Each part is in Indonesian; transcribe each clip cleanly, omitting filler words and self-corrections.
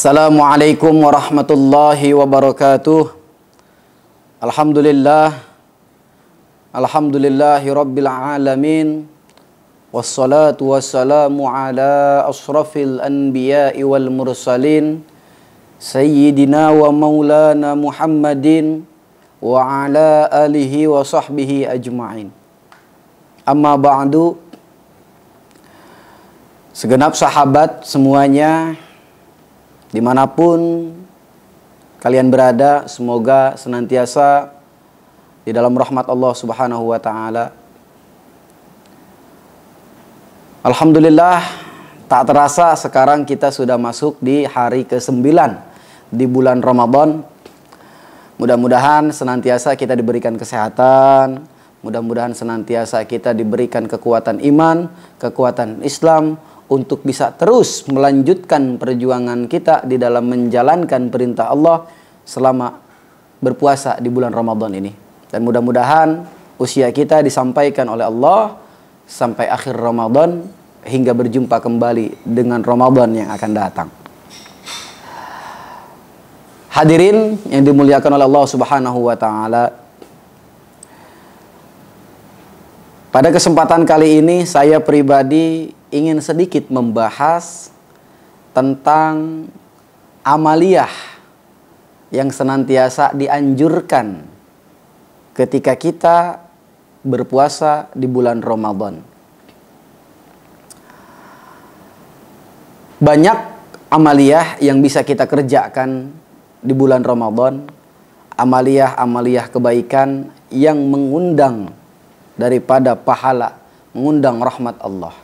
Assalamualaikum warahmatullahi wabarakatuh. Alhamdulillahi rabbil alamin. Wassalatu wassalamu ala asrafil anbiya'i wal mursalin, Sayyidina wa maulana Muhammadin wa ala alihi wa sahbihi ajma'in. Amma ba'du. Segenap sahabat semuanya, dimanapun kalian berada, semoga senantiasa di dalam rahmat Allah Subhanahu wa ta'ala. Alhamdulillah, tak terasa sekarang kita sudah masuk di hari ke-9 di bulan Ramadan. Mudah-mudahan senantiasa kita diberikan kesehatan, mudah-mudahan senantiasa kita diberikan kekuatan iman, kekuatan Islam, untuk bisa terus melanjutkan perjuangan kita di dalam menjalankan perintah Allah selama berpuasa di bulan Ramadan ini. Dan mudah-mudahan usia kita disampaikan oleh Allah sampai akhir Ramadan hingga berjumpa kembali dengan Ramadan yang akan datang. Hadirin yang dimuliakan oleh Allah Subhanahu wa ta'ala, pada kesempatan kali ini saya pribadi ingin sedikit membahas tentang amaliyah yang senantiasa dianjurkan ketika kita berpuasa di bulan Ramadan. Banyak amaliyah yang bisa kita kerjakan di bulan Ramadan, amaliyah-amaliyah kebaikan yang mengundang daripada pahala, mengundang rahmat Allah,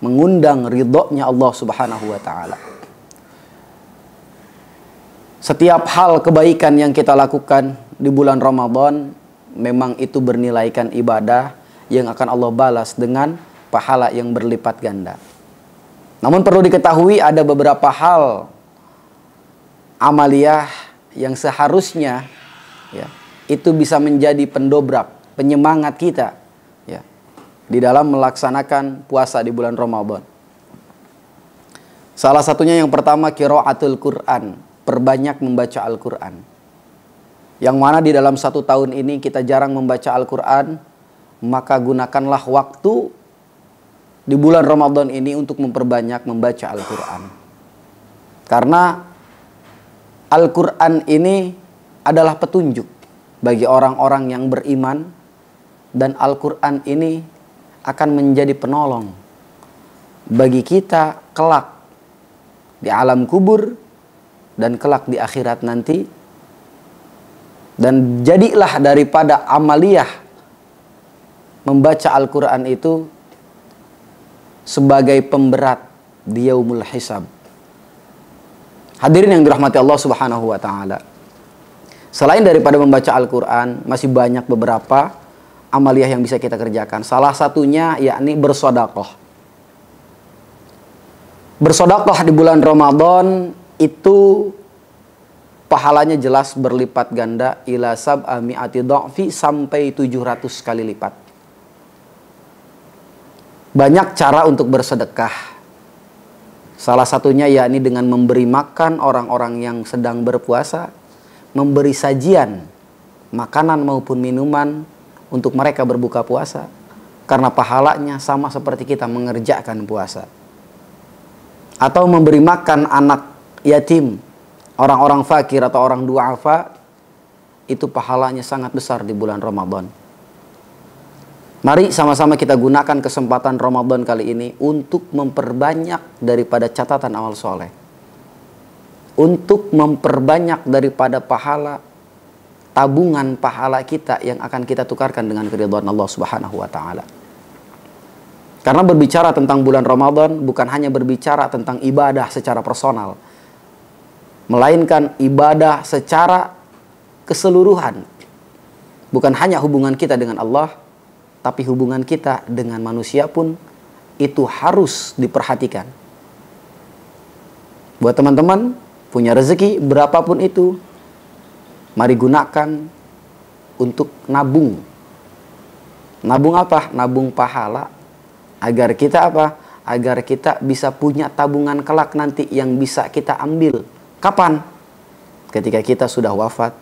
mengundang ridhonya Allah Subhanahu wa ta'ala. Setiap hal kebaikan yang kita lakukan di bulan Ramadan memang itu bernilaikan ibadah yang akan Allah balas dengan pahala yang berlipat ganda. Namun perlu diketahui ada beberapa hal amaliyah yang seharusnya itu bisa menjadi pendobrak, penyemangat kita di dalam melaksanakan puasa di bulan Ramadan. Salah satunya yang pertama, qiraatul Quran, perbanyak membaca Al-Quran. Yang mana di dalam 1 tahun ini kita jarang membaca Al-Quran, maka gunakanlah waktu di bulan Ramadan ini untuk memperbanyak membaca Al-Quran. Karena Al-Quran ini adalah petunjuk bagi orang-orang yang beriman, dan Al-Quran ini akan menjadi penolong bagi kita kelak di alam kubur dan kelak di akhirat nanti. Dan jadilah daripada amaliyah membaca Al-Quran itu sebagai pemberat di yaumul hisab. Hadirin yang dirahmati Allah Subhanahu wa ta'ala, selain daripada membaca Al-Quran, masih banyak beberapa amaliyah yang bisa kita kerjakan. Salah satunya yakni bersedekah. Bersedekah di bulan Ramadan itu pahalanya jelas berlipat ganda, ila sab'ami'ati dha'fi, sampai 700 kali lipat. Banyak cara untuk bersedekah. Salah satunya yakni dengan memberi makan orang-orang yang sedang berpuasa, memberi sajian makanan maupun minuman untuk mereka berbuka puasa, karena pahalanya sama seperti kita mengerjakan puasa. Atau memberi makan anak yatim, orang-orang fakir atau orang du'afa, itu pahalanya sangat besar di bulan Ramadan. Mari sama-sama kita gunakan kesempatan Ramadan kali ini untuk memperbanyak daripada catatan amal soleh, untuk memperbanyak daripada pahala, tabungan pahala kita yang akan kita tukarkan dengan keridhaan Allah Subhanahu wa ta'ala. Karena berbicara tentang bulan Ramadan bukan hanya berbicara tentang ibadah secara personal, melainkan ibadah secara keseluruhan. Bukan hanya hubungan kita dengan Allah, tapi hubungan kita dengan manusia pun itu harus diperhatikan. Buat teman-teman punya rezeki berapapun itu, mari gunakan untuk nabung. Nabung apa? Nabung pahala. Agar kita apa? agar kita bisa punya tabungan kelak nanti yang bisa kita ambil. Kapan? Ketika kita sudah wafat,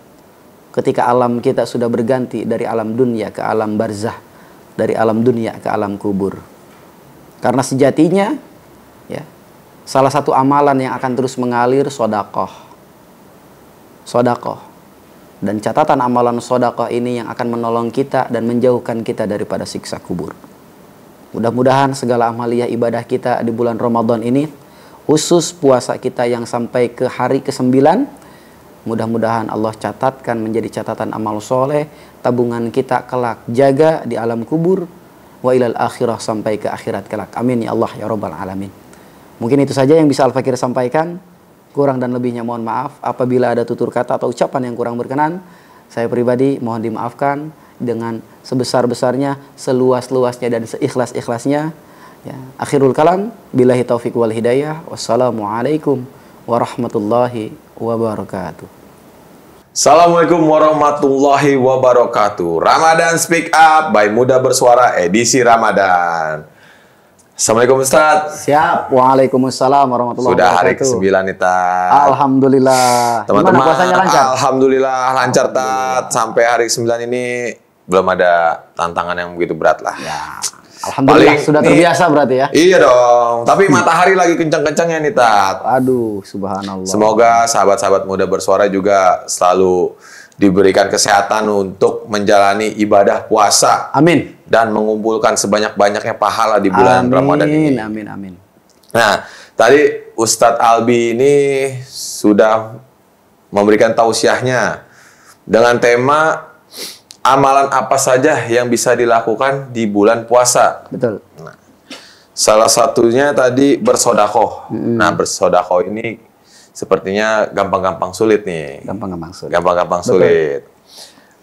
ketika alam kita sudah berganti dari alam dunia ke alam barzah, dari alam dunia ke alam kubur. Karena sejatinya, ya, salah satu amalan yang akan terus mengalir sodakoh. Sodakoh. Dan catatan amalan sodakoh ini yang akan menolong kita dan menjauhkan kita daripada siksa kubur. Mudah-mudahan segala amaliyah ibadah kita di bulan Ramadan ini, khusus puasa kita yang sampai ke hari ke-9, mudah-mudahan Allah catatkan menjadi catatan amal soleh, tabungan kita kelak jaga di alam kubur, wa ilal akhirah, sampai ke akhirat kelak. Amin ya Allah ya Rabbal Alamin. Mungkin itu saja yang bisa Al-Fakir sampaikan. Kurang dan lebihnya mohon maaf. Apabila ada tutur kata atau ucapan yang kurang berkenan, saya pribadi mohon dimaafkan dengan sebesar-besarnya, seluas-luasnya dan seikhlas-ikhlasnya. Ya, akhirul kalam, billahi taufiq wal hidayah. Wassalamualaikum warahmatullahi wabarakatuh. Assalamualaikum warahmatullahi wabarakatuh. Ramadan Speak Up by Muda Bersuara edisi Ramadan. Assalamualaikum Ustaz. Siap. Waalaikumsalam warahmatullahi Sudah hari wabarakatuh. ke-9 nih Tat. Alhamdulillah. Teman-teman, Gimana puasanya lancar? Alhamdulillah lancar Tat. Sampai hari ke-9 ini belum ada tantangan yang begitu berat lah. Ya. Alhamdulillah Paling sudah terbiasa berarti ya. Iya dong. Tapi matahari lagi kencang-kencangnya nih Tat. Aduh, subhanallah. Semoga sahabat-sahabat Muda Bersuara juga selalu diberikan kesehatan untuk menjalani ibadah puasa. Amin. Dan mengumpulkan sebanyak-banyaknya pahala di bulan Ramadan ini. Amin, amin. Nah, tadi Ustadz Albi ini sudah memberikan tausiahnya dengan tema amalan apa saja yang bisa dilakukan di bulan puasa. Betul. Nah, salah satunya tadi bersodakoh. Nah, bersodakoh ini sepertinya gampang-gampang sulit nih. Gampang-gampang sulit. Gampang-gampang sulit.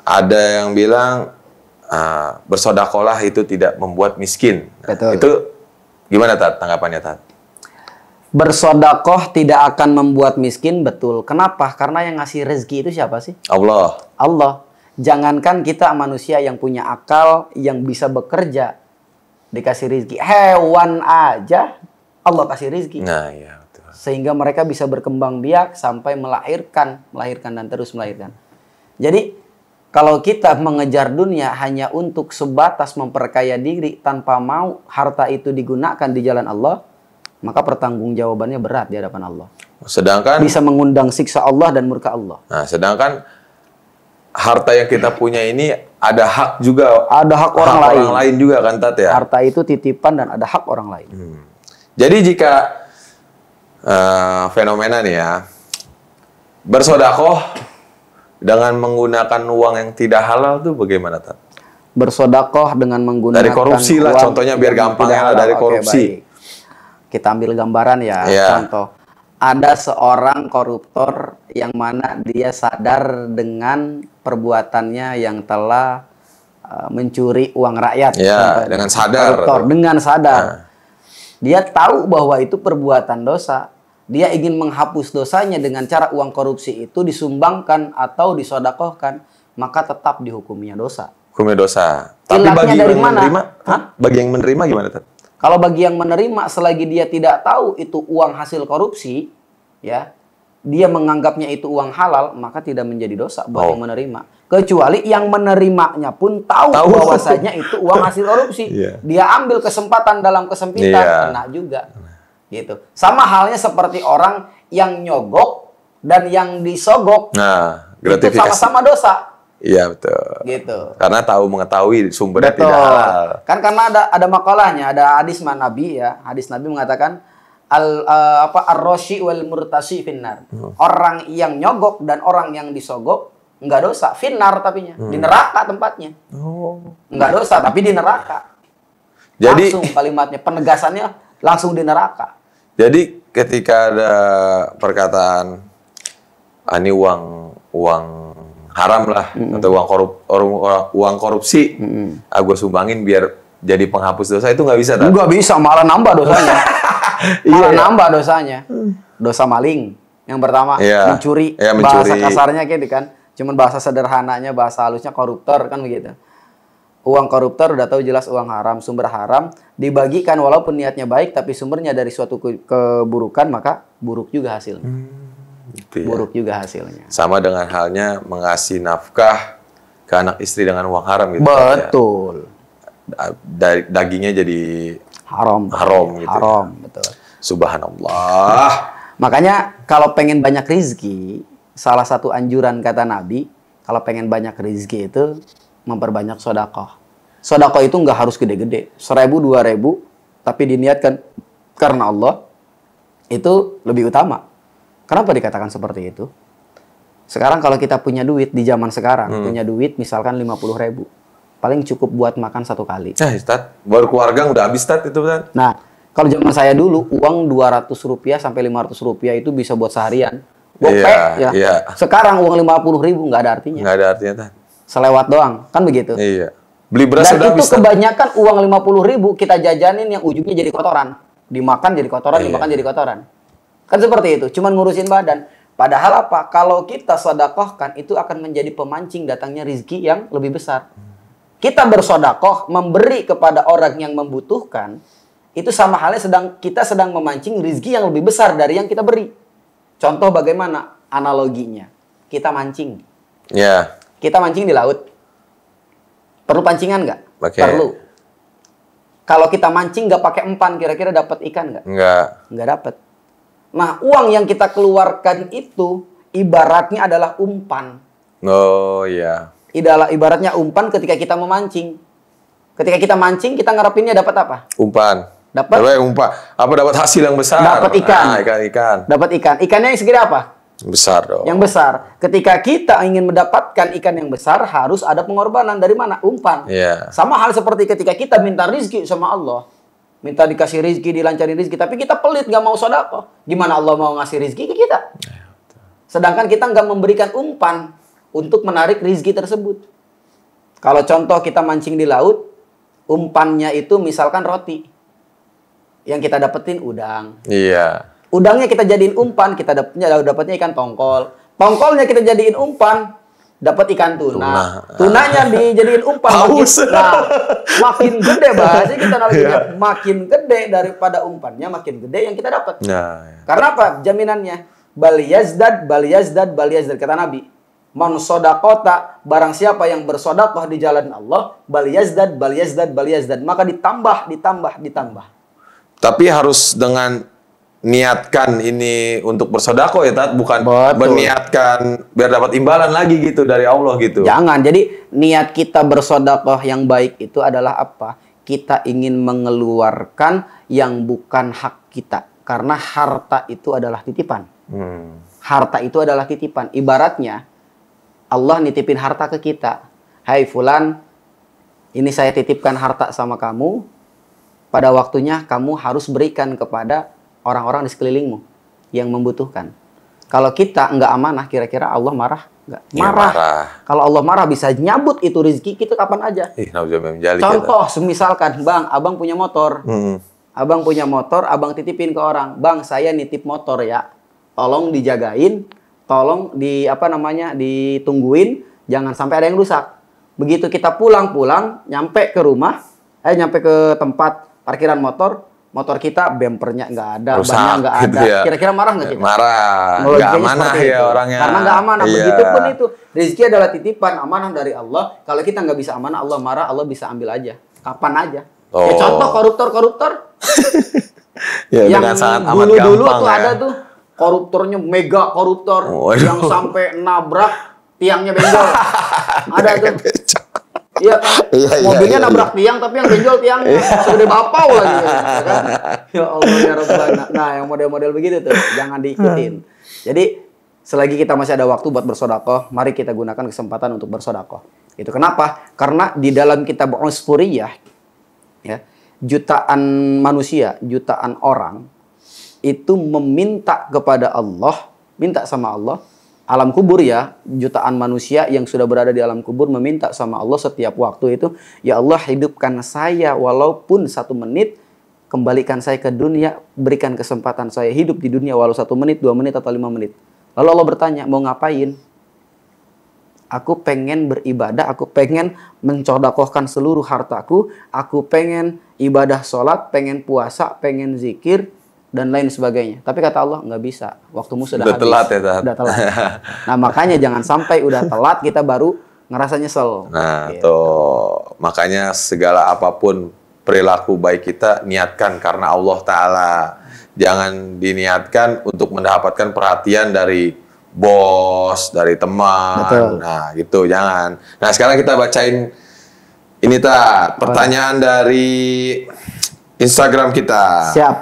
Ada yang bilang bersodakolah itu tidak membuat miskin. Betul. Itu gimana Tat tanggapannya Tat? Bersodakoh tidak akan membuat miskin, betul. Kenapa? Karena yang ngasih rezeki itu siapa sih? Allah. Allah. Jangankan kita manusia yang punya akal, yang bisa bekerja, dikasih rezeki. Hewan aja Allah kasih rezeki. Nah, iya betul. Sehingga mereka bisa berkembang biak sampai melahirkan dan terus melahirkan. Jadi kalau kita mengejar dunia hanya untuk sebatas memperkaya diri tanpa mau harta itu digunakan di jalan Allah, maka pertanggungjawabannya berat di hadapan Allah. Sedangkan Bisa mengundang siksa Allah dan murka Allah. Nah, sedangkan harta yang kita punya ini ada hak juga. Ada hak orang lain juga kan Tat ya. Harta itu titipan dan ada hak orang lain. Jadi jika fenomena nih ya, bersodakoh dengan menggunakan uang yang tidak halal tuh bagaimana Tat? Bersodakoh dengan menggunakan Dari korupsi lah uang contohnya biar yang gampang tidak ya halal. dari Oke, korupsi. baik. Kita ambil gambaran ya, Iya. contoh. Ada seorang koruptor yang mana dia sadar dengan perbuatannya yang telah mencuri uang rakyat. Iya, dengan sadar. Koruptor, dengan sadar. Nah. Dia tahu bahwa itu perbuatan dosa. Dia ingin menghapus dosanya dengan cara uang korupsi itu disumbangkan atau disodakohkan, maka tetap dihukumnya dosa. Hukumnya dosa. Tapi Ilahnya bagi dari yang mana? menerima, Hah? bagi yang menerima gimana Tat? Kalau bagi yang menerima, selagi dia tidak tahu itu uang hasil korupsi, ya, dia menganggapnya itu uang halal, maka tidak menjadi dosa buat yang menerima. Kecuali yang menerimanya pun tahu bahwasanya itu uang hasil korupsi. Iya. Dia ambil kesempatan dalam kesempitan, kena juga. Gitu. Sama halnya seperti orang yang nyogok dan yang disogok. Nah, Itu gratifikasi. sama-sama dosa. Iya betul. Gitu. Karena tahu mengetahui sumbernya Betul. tidak halal. Kan karena ada makalahnya, ada hadis Nabi ya. Hadis Nabi mengatakan ar-rashi wal murtashi finnar. Orang yang nyogok dan orang yang disogok enggak dosa, finnar tapinya. Di neraka tempatnya. Enggak dosa tapi di neraka. Jadi Langsung kalimatnya, penegasannya langsung di neraka. Jadi ketika ada perkataan ini uang haram lah atau uang korupsi, gue sumbangin biar jadi penghapus dosa, itu nggak bisa Tat? Enggak bisa, malah nambah dosanya. Malah Iya. nambah dosanya. Dosa maling. Yang pertama Iya. mencuri. Iya, Bahasa mencuri. kasarnya kayak gitu kan. Cuman bahasa sederhananya, bahasa halusnya koruptor kan begitu. Uang koruptor udah tahu jelas uang haram, sumber haram, dibagikan walaupun niatnya baik tapi sumbernya dari suatu keburukan, maka buruk juga hasilnya. Gitu ya. Buruk juga hasilnya. Sama dengan halnya mengasih nafkah ke anak istri dengan uang haram gitu. Ustaz, ya. Betul. Dagingnya jadi Haram. haram gitu. Haram, betul. Subhanallah. Makanya kalau pengen banyak rizki, salah satu anjuran kata Nabi, kalau pengen banyak rizki itu memperbanyak sodakoh. Sodakoh itu nggak harus gede-gede, 1.000, 2.000, tapi diniatkan karena Allah, itu lebih utama. Kenapa dikatakan seperti itu? Sekarang kalau kita punya duit di zaman sekarang, punya duit misalkan 50.000, paling cukup buat makan 1 kali. Nah, Ustaz, baru keluarga udah habis, Ustaz, itu, Ustaz. Nah, kalau zaman saya dulu, uang Rp200 sampai Rp500 itu bisa buat seharian. Gope, ya. Iya. Sekarang uang 50.000 nggak ada artinya. Nggak ada artinya, Ustaz. Selewat doang, kan begitu. Iya. Beli beras Dan udah itu habis, Ustaz. kebanyakan uang 50.000 kita jajanin yang ujungnya jadi kotoran. Dimakan jadi kotoran, Iya. dimakan jadi kotoran. Kan seperti itu, cuman ngurusin badan. Padahal apa? Kalau kita sedekahkan, itu akan menjadi pemancing datangnya rizki yang lebih besar. Kita bersodakoh, memberi kepada orang yang membutuhkan, itu sama halnya kita sedang memancing rizki yang lebih besar dari yang kita beri. Contoh bagaimana analoginya? Kita mancing. Ya. Kita mancing di laut. Perlu pancingan nggak? Pakai. Perlu. Kalau kita mancing nggak pakai empan, kira-kira dapat ikan nggak? Nggak. Nggak dapat. Nah, uang yang kita keluarkan itu ibaratnya adalah umpan. Oh, iya. Ibaratnya umpan ketika kita memancing. Ketika kita mancing, kita ngarepinnya dapat apa? Umpan. Dapat umpan. Apa dapat hasil yang besar? Dapat ikan. Ah, ikan. Dapat ikan. Ikannya yang segede apa? Besar dong. Yang besar. Ketika kita ingin mendapatkan ikan yang besar, harus ada pengorbanan. Dari mana? Umpan. Iya. Sama hal seperti ketika kita minta rizki sama Allah. Minta dikasih rizki, dilancarin rizki. Tapi kita pelit, nggak mau sedekah. Gimana Allah mau ngasih rizki ke kita? Sedangkan kita nggak memberikan umpan untuk menarik rizki tersebut. Kalau contoh kita mancing di laut, umpannya itu misalkan roti. Yang kita dapetin udang. Iya. Udangnya kita jadiin umpan, kita dapatnya ikan tongkol. Tongkolnya kita jadiin umpan, dapat ikan tuna. Tunanya dijadiin umpan. Makin gede bahasa kita analoginya. Makin gede daripada umpannya, makin gede yang kita dapat. Karena apa? Jaminannya. Bal yazdad. Kata Nabi. Man sodakota, barang siapa yang bersodakoh di jalan Allah, bal yazdad. Maka ditambah. Tapi harus dengan niatkan ini untuk bersedekah ya, Tat, bukan Betul. berniatkan biar dapat imbalan lagi gitu dari Allah gitu. Jangan. Jadi niat kita bersedekah yang baik itu adalah apa? Kita ingin mengeluarkan yang bukan hak kita. Karena harta itu adalah titipan. Harta itu adalah titipan. Ibaratnya Allah nitipin harta ke kita. Hai fulan, ini saya titipkan harta sama kamu. Pada waktunya kamu harus berikan kepada orang-orang di sekelilingmu yang membutuhkan. Kalau kita nggak amanah, kira-kira Allah marah nggak? Marah. Kalau Allah marah bisa nyabut itu rezeki kita kapan aja. Contoh, misalkan, Bang, abang punya motor. Abang punya motor, abang titipin ke orang. Bang, saya nitip motor ya. Tolong dijagain, tolong ditungguin, jangan sampai ada yang rusak. Begitu kita pulang, nyampe ke rumah, nyampe ke tempat parkiran motor kita bempernya nggak ada, bannya nggak ada. Gitu ya. Kira-kira marah nggak kita? Marah. Nggak amanah ya itu orangnya. Karena nggak amanah. Iya. Begitupun itu. Rezeki adalah titipan, amanah dari Allah. Kalau kita nggak bisa amanah, Allah marah, Allah bisa ambil aja. Kapan aja. Ya, contoh koruptor. Ya, yang dengan sangat amat dulu gampang tuh ya. ada tuh koruptornya, mega koruptor. Yang sampai nabrak tiangnya benjol. Ada tuh. Iya kan? Mobilnya nabrak tiang, tapi yang benjol tiangnya. Segede bapau lagi. Ya kan? Ya Allah, ya Rabbana. Nah, yang model-model begitu tuh, jangan diikutin. Jadi, selagi kita masih ada waktu buat bersodakoh, mari kita gunakan kesempatan untuk bersodakoh. Itu kenapa? Karena di dalam kitab Usfuriyah, ya, jutaan manusia, jutaan orang, itu meminta kepada Allah, minta sama Allah, alam kubur ya, jutaan manusia yang sudah berada di alam kubur meminta sama Allah setiap waktu itu, ya Allah hidupkan saya walaupun 1 menit, kembalikan saya ke dunia, berikan kesempatan saya hidup di dunia walau 1 menit, 2 menit atau 5 menit. Lalu Allah bertanya, mau ngapain? Aku pengen beribadah, aku pengen mensodakohkan seluruh hartaku, aku pengen ibadah sholat, pengen puasa, pengen zikir, dan lain sebagainya. Tapi kata Allah, nggak bisa. Waktumu sudah habis. Telat ya, Tat? Udah telat. Nah, makanya jangan sampai udah telat kita baru ngerasa nyesel. Nah, Gitu. tuh. Makanya segala apapun perilaku baik kita, niatkan karena Allah Ta'ala. Jangan diniatkan untuk mendapatkan perhatian dari bos, dari teman. Betul. Nah, gitu, jangan. Nah, sekarang kita bacain ini, Tat. Pertanyaan dari Instagram kita. Siap.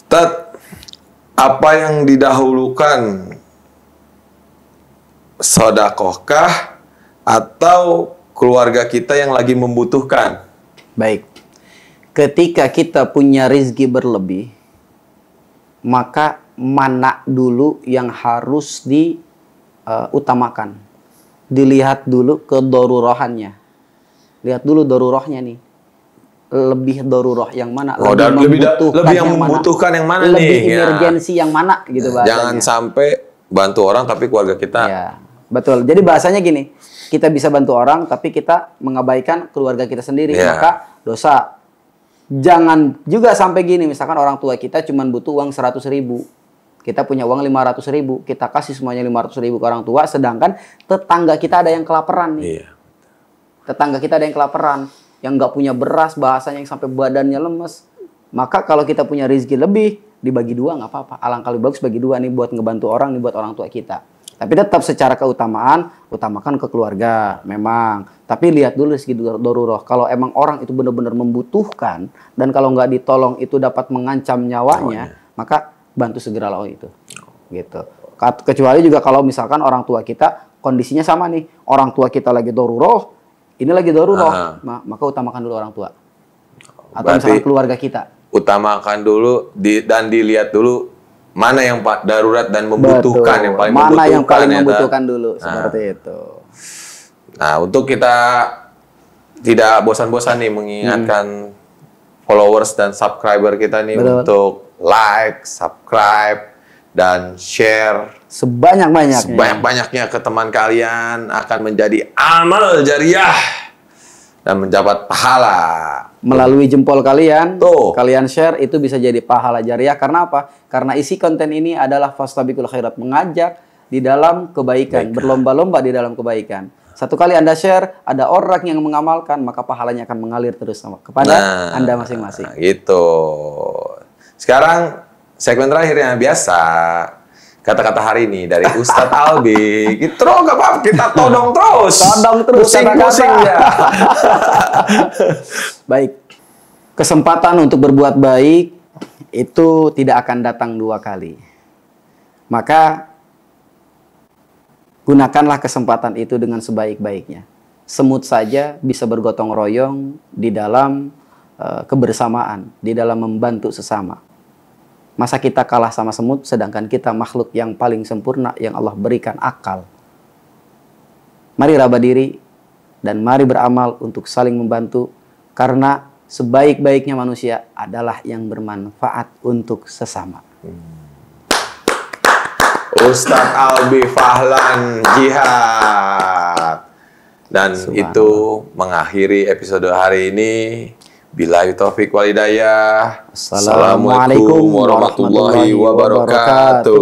Tat, apa yang didahulukan? Sodakohkah atau keluarga kita yang lagi membutuhkan? Baik. Ketika kita punya rezeki berlebih, maka mana dulu yang harus diutamakan. Dilihat dulu kedorurohannya. Lihat dulu dorurohnya nih. Lebih doruroh yang mana? Lebih yang membutuhkan yang mana nih? Lebih emergensi yang mana gitu bahasanya. Jangan sampai bantu orang tapi keluarga kita. Ya, betul. Jadi bahasanya gini, kita bisa bantu orang tapi kita mengabaikan keluarga kita sendiri, maka dosa. Jangan juga sampai gini, misalkan orang tua kita cuma butuh uang 100.000. Kita punya uang 500.000, kita kasih semuanya 500.000 ke orang tua, sedangkan tetangga kita ada yang kelaparan nih. Iya. Tetangga kita ada yang kelaparan, yang nggak punya beras, bahasanya yang sampai badannya lemes. Maka kalau kita punya rezeki lebih, dibagi dua nggak apa-apa. Alangkah lebih bagus bagi dua nih buat ngebantu orang, nih buat orang tua kita. Tapi tetap secara keutamaan, utamakan ke keluarga, memang. Tapi lihat dulu rezeki darurat. Kalau emang orang itu benar-benar membutuhkan, dan kalau nggak ditolong itu dapat mengancam nyawanya, maka bantu segeralah itu. Gitu. Kecuali juga kalau misalkan orang tua kita kondisinya sama nih, orang tua kita lagi darurat, ini lagi darurat, maka utamakan dulu orang tua. Atau Berarti misalkan keluarga kita. Utamakan dulu dan dilihat dulu mana yang darurat dan membutuhkan. Betul. Yang paling mana membutuhkan, yang paling ya, membutuhkan dulu, seperti itu. Nah, untuk kita tidak bosan-bosan nih mengingatkan followers dan subscriber kita nih untuk like, subscribe, dan share sebanyak-banyaknya ke teman kalian, akan menjadi amal jariah dan mendapat pahala. Melalui jempol kalian, Tuh. kalian share, itu bisa jadi pahala jariah. Karena apa? Karena isi konten ini adalah fastabiqul khairat, mengajak di dalam kebaikan, berlomba-lomba di dalam kebaikan. Satu kali Anda share, ada orang yang mengamalkan, maka pahalanya akan mengalir terus kepada Anda masing-masing. Gitu. Sekarang segmen terakhir yang biasa, kata-kata hari ini dari Ustadz Albi. Gitu, nggak apa-apa, kita todong terus. Todong terus, pusing-pusing ya. Baik. Kesempatan untuk berbuat baik itu tidak akan datang dua kali. Maka gunakanlah kesempatan itu dengan sebaik-baiknya. Semut saja bisa bergotong royong di dalam kebersamaan, di dalam membantu sesama. Masa kita kalah sama semut, sedangkan kita makhluk yang paling sempurna yang Allah berikan akal. Mari raba diri dan mari beramal untuk saling membantu, karena sebaik-baiknya manusia adalah yang bermanfaat untuk sesama. Ustadz Albi Fahlan Jihad. Dan itu mengakhiri episode hari ini. Billahi taufik wal hidayah. Assalamualaikum warahmatullahi wabarakatuh.